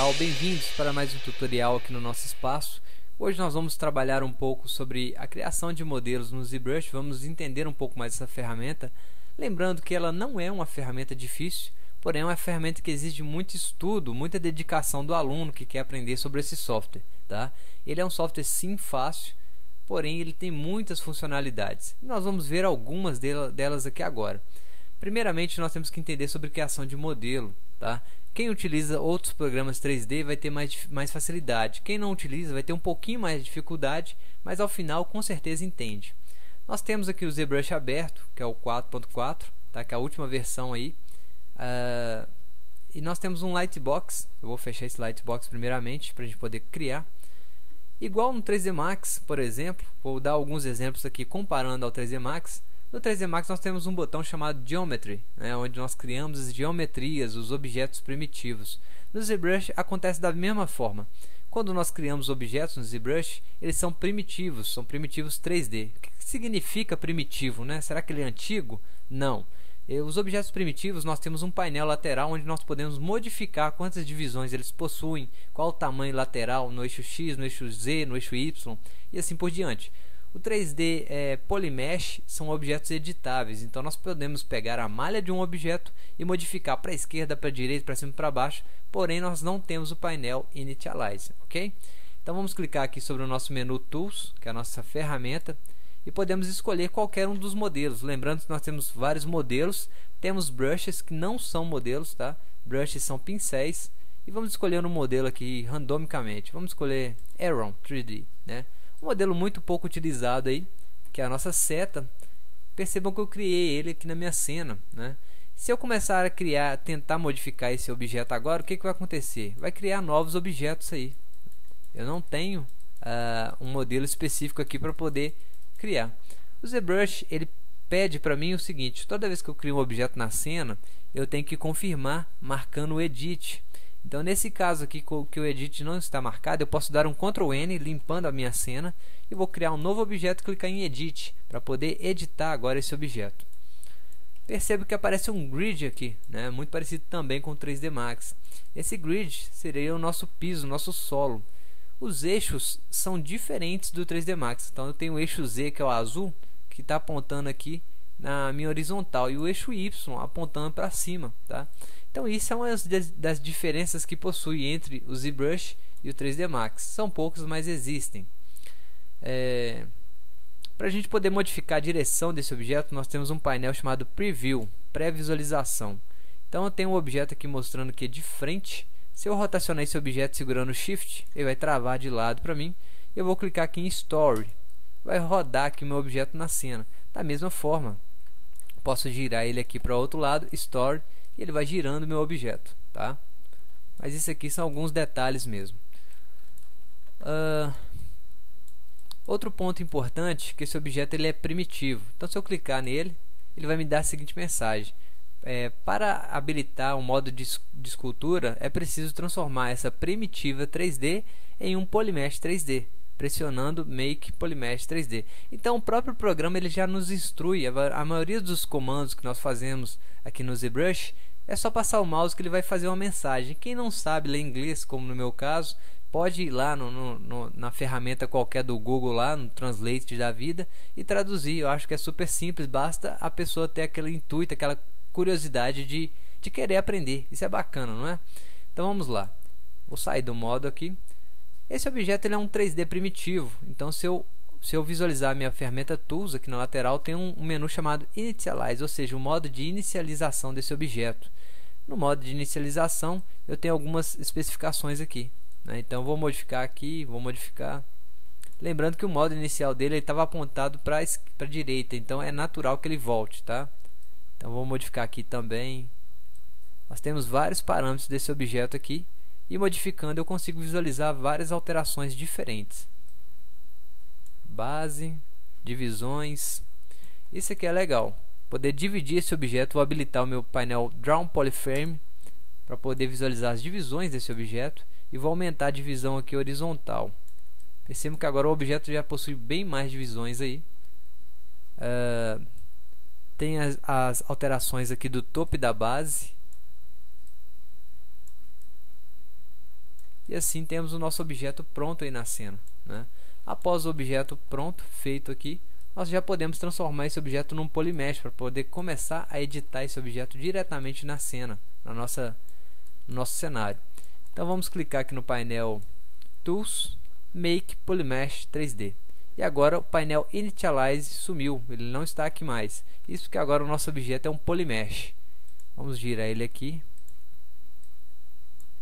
pessoal, bem-vindos para mais um tutorial aqui no nosso espaço. Hoje nós vamos trabalhar um pouco sobre a criação de modelos no ZBrush, vamos entender um pouco mais essa ferramenta, lembrando que ela não é uma ferramenta difícil, porém é uma ferramenta que exige muito estudo, muita dedicação do aluno que quer aprender sobre esse software, tá? Ele é um software sim fácil, porém ele tem muitas funcionalidades. Nós vamos ver algumas delas aqui agora. Primeiramente, nós temos que entender sobre criação de modelo, tá? Quem utiliza outros programas 3D vai ter mais facilidade. Quem não utiliza vai ter um pouquinho mais de dificuldade, mas ao final com certeza entende. Nós temos aqui o ZBrush aberto, que é o 4.4, tá? Que é a última versão aí. E nós temos um Lightbox. Eu vou fechar esse Lightbox primeiramente para a gente poder criar. Igual no 3D Max, por exemplo, vou dar alguns exemplos aqui comparando ao 3D Max. No 3D Max nós temos um botão chamado Geometry, né, onde nós criamos as geometrias, os objetos primitivos. No ZBrush acontece da mesma forma. Quando nós criamos objetos no ZBrush, eles são primitivos 3D. O que significa primitivo, né? Será que ele é antigo? Não. Os objetos primitivos, nós temos um painel lateral onde nós podemos modificar quantas divisões eles possuem, qual o tamanho lateral no eixo X, no eixo Z, no eixo Y e assim por diante. O 3D Polymesh são objetos editáveis, então nós podemos pegar a malha de um objeto e modificar para a esquerda, para a direita, para cima e para baixo, porém nós não temos o painel Initialize, ok? Então vamos clicar aqui sobre o nosso menu Tools, que é a nossa ferramenta, e podemos escolher qualquer um dos modelos. Lembrando que nós temos vários modelos, temos brushes que não são modelos, tá? Brushes são pincéis, e vamos escolher um modelo aqui randomicamente. Vamos escolher Aeron 3D, né? Um modelo muito pouco utilizado aí, que é a nossa seta. Percebam que eu criei ele aqui na minha cena, né? Se eu começar a tentar modificar esse objeto agora, o que vai acontecer? Vai criar novos objetos aí. Eu não tenho um modelo específico aqui para poder criar. O ZBrush ele pede para mim o seguinte: toda vez que eu crio um objeto na cena, eu tenho que confirmar marcando o Edit. Então nesse caso aqui que o Edit não está marcado, eu posso dar um Ctrl N limpando a minha cena e vou criar um novo objeto e clicar em Edit para poder editar agora esse objeto. Perceba que aparece um grid aqui, né? Muito parecido também com o 3D Max. Esse grid seria o nosso piso, o nosso solo. Os eixos são diferentes do 3D Max. Então eu tenho o eixo Z, que é o azul, que está apontando aqui na minha horizontal, e o eixo Y apontando para cima, tá? Então isso é uma das diferenças que possui entre o ZBrush e o 3D Max. São poucos, mas existem. Para a gente poder modificar a direção desse objeto, nós temos um painel chamado Preview, pré-visualização. Então eu tenho um objeto aqui mostrando que é de frente. Se eu rotacionar esse objeto segurando o Shift, ele vai travar de lado para mim. Eu vou clicar aqui em Story. Vai rodar aqui o meu objeto na cena. Da mesma forma, posso girar ele aqui para o outro lado, Story, e ele vai girando o meu objeto, tá? Mas isso aqui são alguns detalhes mesmo. Outro ponto importante é que esse objeto ele é primitivo. Então se eu clicar nele, ele vai me dar a seguinte mensagem: para habilitar um modo de escultura, é preciso transformar essa primitiva 3D em um Polymesh 3D, pressionando Make Polymesh 3D. Então o próprio programa ele já nos instrui. A maioria dos comandos que nós fazemos aqui no ZBrush é só passar o mouse que ele vai fazer uma mensagem. Quem não sabe ler inglês, como no meu caso, pode ir lá na ferramenta qualquer do Google, lá no Translate da vida, e traduzir. Eu acho que é super simples, basta a pessoa ter aquele intuito, aquela curiosidade de querer aprender. Isso é bacana, não é? Então vamos lá. Vou sair do modo aqui. Esse objeto ele é um 3D primitivo. Então se eu visualizar a minha ferramenta Tools aqui na lateral, tem um menu chamado Initialize, ou seja, o modo de inicialização desse objeto. No modo de inicialização eu tenho algumas especificações aqui, né? Então vou modificar aqui, vou modificar. Lembrando que o modo inicial dele estava apontado para a direita, então é natural que ele volte, tá? Então vou modificar aqui também. Nós temos vários parâmetros desse objeto aqui, e modificando eu consigo visualizar várias alterações diferentes. Base, divisões. Isso aqui é legal. Poder dividir esse objeto, vou habilitar o meu painel Draw Polyframe para poder visualizar as divisões desse objeto, e vou aumentar a divisão aqui horizontal. Percebam que agora o objeto já possui bem mais divisões aí. Tem as alterações aqui do topo e da base. E assim temos o nosso objeto pronto aí na cena, né? Após o objeto pronto, feito aqui, nós já podemos transformar esse objeto num polymesh para poder começar a editar esse objeto diretamente na cena, no nosso cenário. Então vamos clicar aqui no painel Tools, Make Polymesh 3D. E agora o painel Initialize sumiu, ele não está aqui mais. Isso porque agora o nosso objeto é um polymesh. Vamos girar ele aqui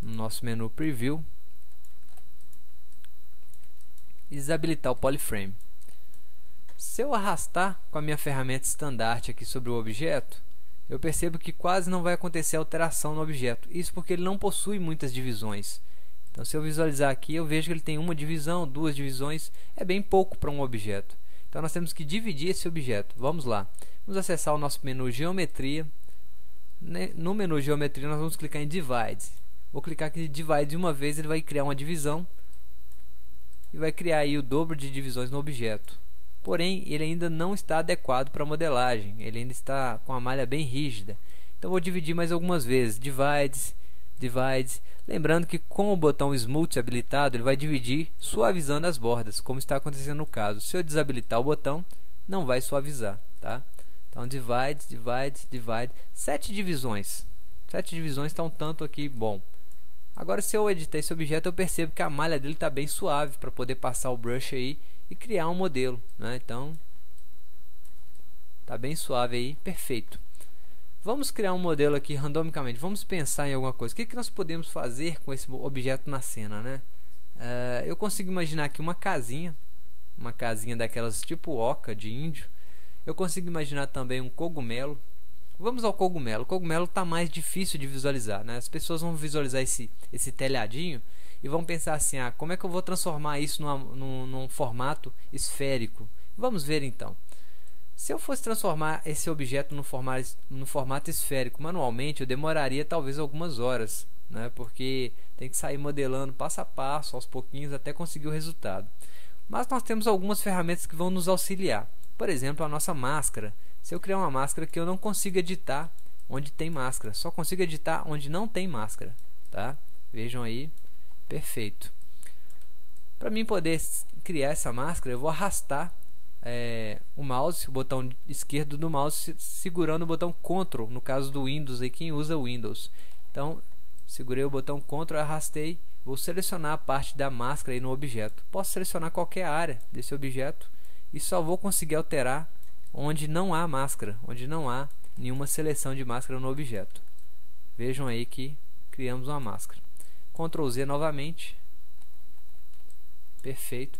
no nosso menu Preview e desabilitar o Polyframe. Se eu arrastar com a minha ferramenta estandarte aqui sobre o objeto, eu percebo que quase não vai acontecer alteração no objeto. Isso porque ele não possui muitas divisões. Então, se eu visualizar aqui, eu vejo que ele tem uma divisão, duas divisões. É bem pouco para um objeto. Então, nós temos que dividir esse objeto. Vamos lá. Vamos acessar o nosso menu Geometria. No menu Geometria, nós vamos clicar em Divide. Vou clicar aqui em Divide uma vez, ele vai criar uma divisão. E vai criar aí o dobro de divisões no objeto. Porém, ele ainda não está adequado para a modelagem. Ele ainda está com a malha bem rígida. Então, vou dividir mais algumas vezes. Divide. Lembrando que com o botão Smooth habilitado, ele vai dividir suavizando as bordas, como está acontecendo no caso. Se eu desabilitar o botão, não vai suavizar, tá? Então, divide. 7 divisões. 7 divisões está um tanto aqui bom. Agora, se eu editar esse objeto, eu percebo que a malha dele está bem suave para poder passar o brush aí e criar um modelo, né? Então, tá bem suave aí, perfeito. Vamos criar um modelo aqui randomicamente. Vamos pensar em alguma coisa. O que nós podemos fazer com esse objeto na cena, né? Eu consigo imaginar aqui uma casinha daquelas tipo oca de índio. Eu consigo imaginar também um cogumelo. Vamos ao cogumelo. O cogumelo está mais difícil de visualizar, né? As pessoas vão visualizar esse telhadinho e vão pensar assim: como é que eu vou transformar isso num formato esférico? Vamos ver então. Se eu fosse transformar esse objeto no formato esférico manualmente, eu demoraria talvez algumas horas, né? Porque tem que sair modelando passo a passo, aos pouquinhos, até conseguir o resultado. Mas nós temos algumas ferramentas que vão nos auxiliar. Por exemplo, a nossa máscara. Se eu criar uma máscara que eu não consigo editar onde tem máscara, só consigo editar onde não tem máscara, tá? Vejam aí, perfeito. Para mim poder criar essa máscara, eu vou arrastar o mouse, o botão esquerdo do mouse, segurando o botão Ctrl, no caso do Windows, aí quem usa Windows. Então, segurei o botão Ctrl, arrastei, vou selecionar a parte da máscara aí no objeto. Posso selecionar qualquer área desse objeto e só vou conseguir alterar onde não há máscara, onde não há nenhuma seleção de máscara no objeto. Vejam aí que criamos uma máscara. Ctrl Z novamente. Perfeito.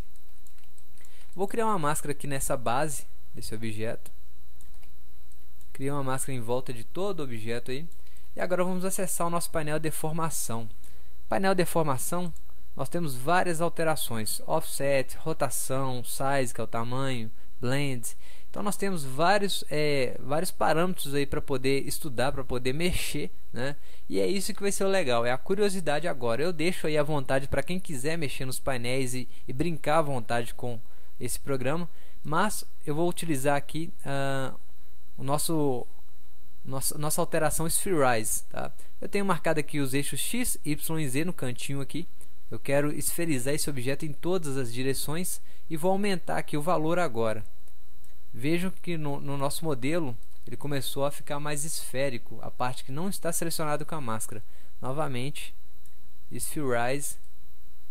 Vou criar uma máscara aqui nessa base desse objeto. Criei uma máscara em volta de todo o objeto aí. E agora vamos acessar o nosso painel Deformação. Painel Deformação, nós temos várias alterações: Offset, Rotação, Size, que é o tamanho, Blend. Então nós temos vários parâmetros aí para poder estudar, para poder mexer, né? E é isso que vai ser o legal, é a curiosidade agora. Eu deixo aí à vontade para quem quiser mexer nos painéis e brincar à vontade com esse programa, mas eu vou utilizar aqui nossa alteração Spherize, tá? Eu tenho marcado aqui os eixos X, Y e Z no cantinho aqui. Eu quero esferizar esse objeto em todas as direções e vou aumentar aqui o valor agora. Vejam que no nosso modelo ele começou a ficar mais esférico, a parte que não está selecionada com a máscara. Novamente, Spherize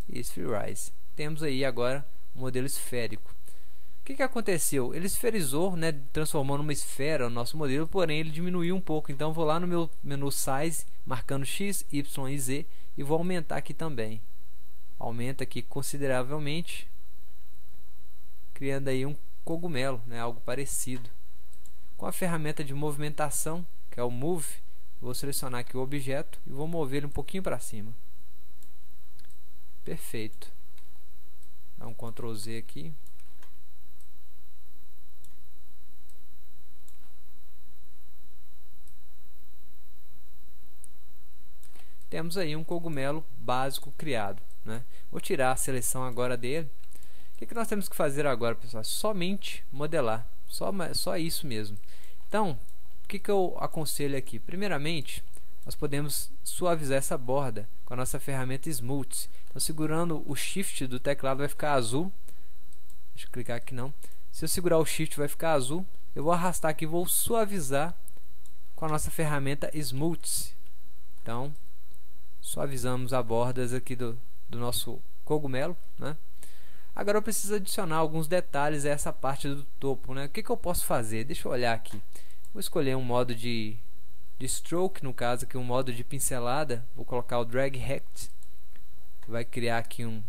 e Spherize. Temos aí agora um modelo esférico. O que aconteceu? Ele esferizou, né, transformou numa esfera o nosso modelo, porém ele diminuiu um pouco. Então vou lá no meu menu Size, marcando X, Y e Z e vou aumentar aqui também. Aumenta aqui consideravelmente, criando aí um cogumelo, né, algo parecido. Com a ferramenta de movimentação, que é o Move, vou selecionar aqui o objeto e vou mover ele um pouquinho para cima. Perfeito. Dá um Ctrl Z aqui. Temos aí um cogumelo básico criado, né? Vou tirar a seleção agora dele. O que nós temos que fazer agora, pessoal? Somente modelar. Só isso mesmo. Então, o que eu aconselho aqui? Primeiramente, nós podemos suavizar essa borda com a nossa ferramenta Smooth. Então, segurando o Shift do teclado vai ficar azul. Deixa eu clicar aqui não. Se eu segurar o Shift vai ficar azul. Eu vou arrastar aqui e vou suavizar com a nossa ferramenta Smooth. Então, suavizamos as bordas aqui do nosso cogumelo, né? Agora eu preciso adicionar alguns detalhes a essa parte do topo, né? O que eu posso fazer? Deixa eu olhar aqui. Vou escolher um modo de stroke, no caso aqui um modo de pincelada. Vou colocar o Drag Rect. Vai criar aqui um...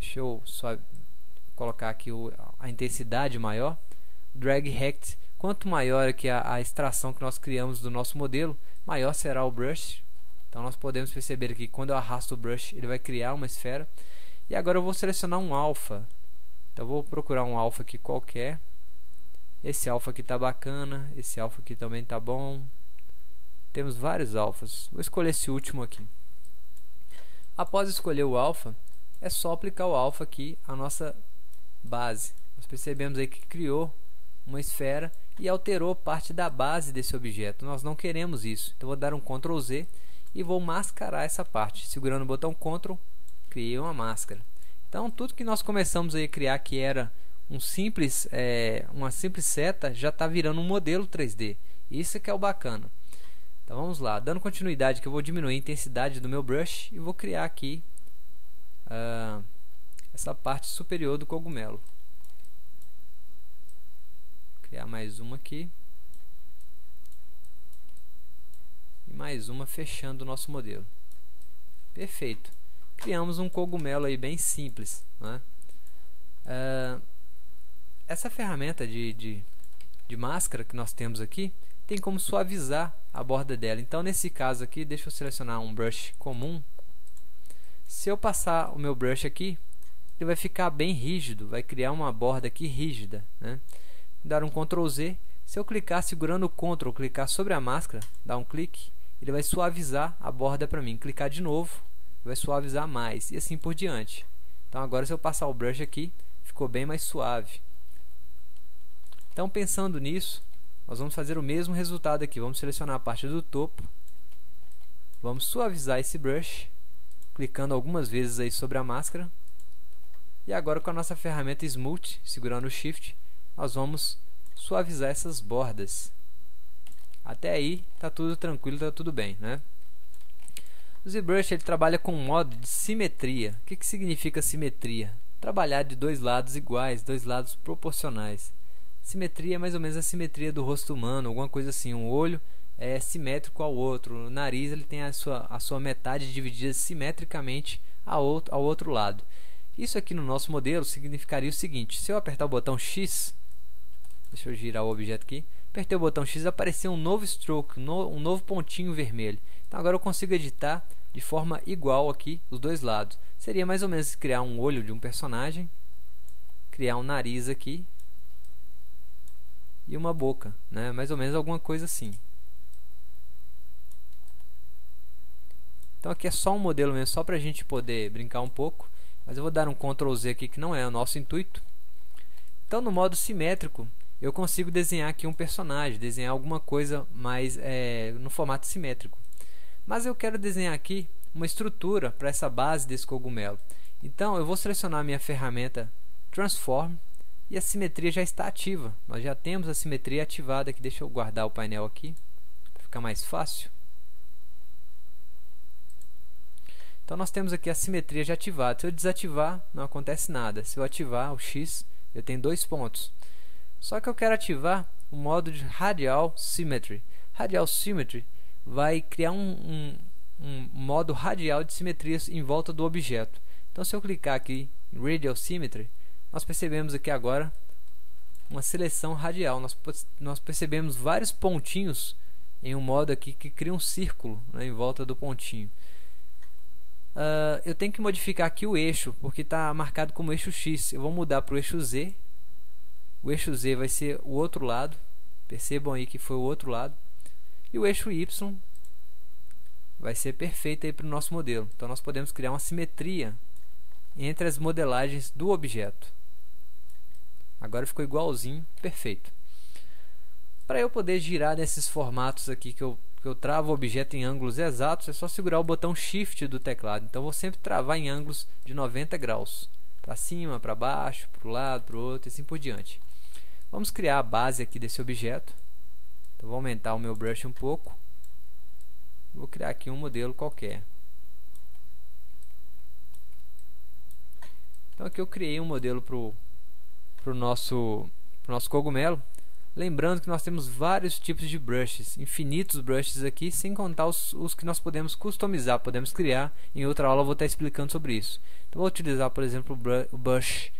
Deixa eu só colocar aqui a intensidade maior. Drag Rect. Quanto maior aqui a extração que nós criamos do nosso modelo, maior será o brush. Então nós podemos perceber aqui que quando eu arrasto o brush, ele vai criar uma esfera. E agora eu vou selecionar um alfa. Então eu vou procurar um alfa aqui qualquer. Esse alfa aqui tá bacana, esse alfa aqui também tá bom. Temos vários alfas. Vou escolher esse último aqui. Após escolher o alfa, é só aplicar o alfa aqui à nossa base. Nós percebemos aí que criou uma esfera e alterou parte da base desse objeto. Nós não queremos isso. Então vou dar um Ctrl Z e vou mascarar essa parte. Segurando o botão Ctrl, criei uma máscara. Então tudo que nós começamos aí a criar, que era uma simples seta, já está virando um modelo 3D. Isso que é o bacana. Então vamos lá, dando continuidade, que eu vou diminuir a intensidade do meu brush e vou criar aqui essa parte superior do cogumelo. Vou criar mais uma aqui e mais uma fechando o nosso modelo. Perfeito. Criamos um cogumelo aí bem simples, né? Essa ferramenta de máscara que nós temos aqui tem como suavizar a borda dela. Então nesse caso aqui, deixa eu selecionar um brush comum. Se eu passar o meu brush aqui, ele vai ficar bem rígido, vai criar uma borda aqui rígida, né? Dar um Ctrl Z. Se eu clicar segurando o Ctrl, clicar sobre a máscara, dar um clique, ele vai suavizar a borda para mim. Clicar de novo, vai suavizar mais e assim por diante. Então agora se eu passar o brush aqui, ficou bem mais suave. Então pensando nisso, nós vamos fazer o mesmo resultado aqui. Vamos selecionar a parte do topo, vamos suavizar esse brush, clicando algumas vezes aí sobre a máscara. E agora com a nossa ferramenta Smooth, segurando o Shift, nós vamos suavizar essas bordas. Até aí tá tudo tranquilo, tá tudo bem, né? O ZBrush ele trabalha com um modo de simetria. O que significa simetria? Trabalhar de dois lados iguais, dois lados proporcionais. Simetria é mais ou menos a simetria do rosto humano, alguma coisa assim. Um olho é simétrico ao outro, o nariz ele tem a sua metade dividida simetricamente ao outro lado. Isso aqui no nosso modelo significaria o seguinte: se eu apertar o botão X, deixa eu girar o objeto aqui, apertei o botão X, apareceu um novo stroke, um novo pontinho vermelho. Então agora eu consigo editar de forma igual aqui os dois lados. Seria mais ou menos criar um olho de um personagem, criar um nariz aqui e uma boca, né? Mais ou menos alguma coisa assim. Então aqui é só um modelo mesmo, só para a gente poder brincar um pouco. Mas eu vou dar um Ctrl Z aqui, que não é o nosso intuito. Então no modo simétrico eu consigo desenhar aqui um personagem, desenhar alguma coisa mais no formato simétrico. Mas eu quero desenhar aqui uma estrutura para essa base desse cogumelo. Então eu vou selecionar a minha ferramenta Transform e a simetria já está ativa. Nós já temos a simetria ativada aqui. Deixa eu guardar o painel aqui para ficar mais fácil. Então nós temos aqui a simetria já ativada. Se eu desativar, não acontece nada. Se eu ativar o X, eu tenho dois pontos. Só que eu quero ativar o modo de Radial Symmetry. Radial Symmetry vai criar um modo radial de simetria em volta do objeto. Então se eu clicar aqui em Radial Symmetry, nós percebemos aqui agora uma seleção radial. Nós percebemos vários pontinhos em um modo aqui que cria um círculo, né, em volta do pontinho. Eu tenho que modificar aqui o eixo, porque está marcado como eixo X. Eu vou mudar para o eixo Z. O eixo Z vai ser o outro lado. Percebam aí que foi o outro lado. E o eixo Y vai ser perfeito aí para o nosso modelo. Então nós podemos criar uma simetria entre as modelagens do objeto. Agora ficou igualzinho, perfeito. Para eu poder girar nesses formatos aqui que eu porque eu travo o objeto em ângulos exatos, é só segurar o botão Shift do teclado. Então eu vou sempre travar em ângulos de 90 graus, para cima, para baixo, para o lado, para o outro e assim por diante. Vamos criar a base aqui desse objeto. Então vou aumentar o meu brush um pouco. Vou criar aqui um modelo qualquer. Então aqui eu criei um modelo para o nosso cogumelo. Lembrando que nós temos vários tipos de brushes, infinitos brushes aqui, sem contar os que nós podemos customizar, podemos criar. Em outra aula eu vou estar explicando sobre isso. Então vou utilizar, por exemplo, o brush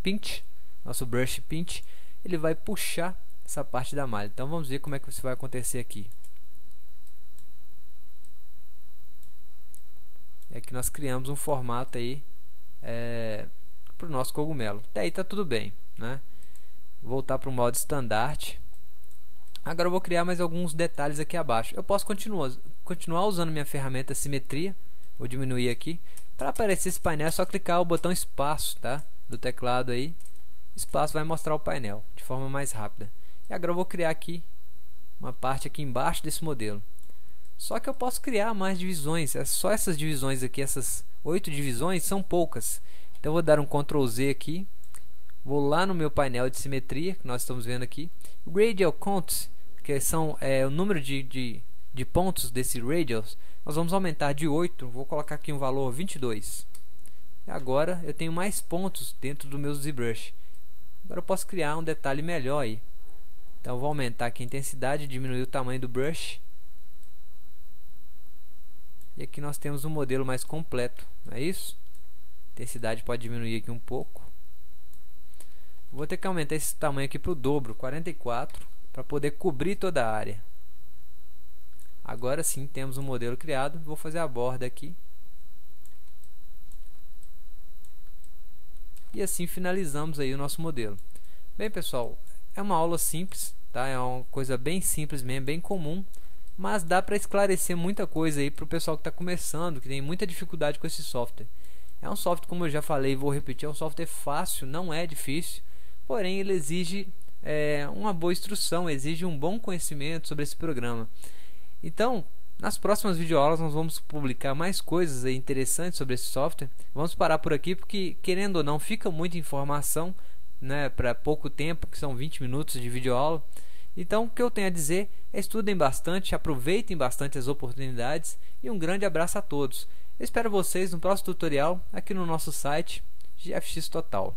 pinch, nosso brush pinch. Ele vai puxar essa parte da malha. Então vamos ver como é que isso vai acontecer aqui. É que nós criamos um formato aí para o nosso cogumelo. Até aí está tudo bem, né? Voltar para o modo standard. Agora eu vou criar mais alguns detalhes aqui abaixo. Eu posso continuar usando minha ferramenta simetria. Vou diminuir aqui. Para aparecer esse painel é só clicar o botão espaço, tá? Do teclado aí. Espaço vai mostrar o painel de forma mais rápida. E agora eu vou criar aqui uma parte aqui embaixo desse modelo. Só que eu posso criar mais divisões. É só essas divisões aqui, essas 8 divisões são poucas. Então eu vou dar um Ctrl Z aqui. Vou lá no meu painel de simetria, que nós estamos vendo aqui. O Radial Counts, que são o número de pontos desse radials, nós vamos aumentar de 8. Vou colocar aqui um valor 22. E agora eu tenho mais pontos dentro do meu ZBrush. Agora eu posso criar um detalhe melhor aí. Então eu vou aumentar aqui a intensidade, diminuir o tamanho do brush. E aqui nós temos um modelo mais completo, não é isso? A intensidade pode diminuir aqui um pouco. Vou ter que aumentar esse tamanho aqui para o dobro, 44, para poder cobrir toda a área. Agora sim temos um modelo criado. Vou fazer a borda aqui. E assim finalizamos aí o nosso modelo. Bem, pessoal, é uma aula simples, tá? É uma coisa bem simples mesmo, bem comum. Mas dá para esclarecer muita coisa aí para o pessoal que está começando, que tem muita dificuldade com esse software. É um software, como eu já falei e vou repetir, é um software fácil, não é difícil. Porém, ele exige uma boa instrução, exige um bom conhecimento sobre esse programa. Então, nas próximas videoaulas nós vamos publicar mais coisas aí interessantes sobre esse software. Vamos parar por aqui porque, querendo ou não, fica muita informação, né, para pouco tempo, que são 20 minutos de videoaula. Então, o que eu tenho a dizer é: estudem bastante, aproveitem bastante as oportunidades e um grande abraço a todos. Eu espero vocês no próximo tutorial aqui no nosso site GFX Total.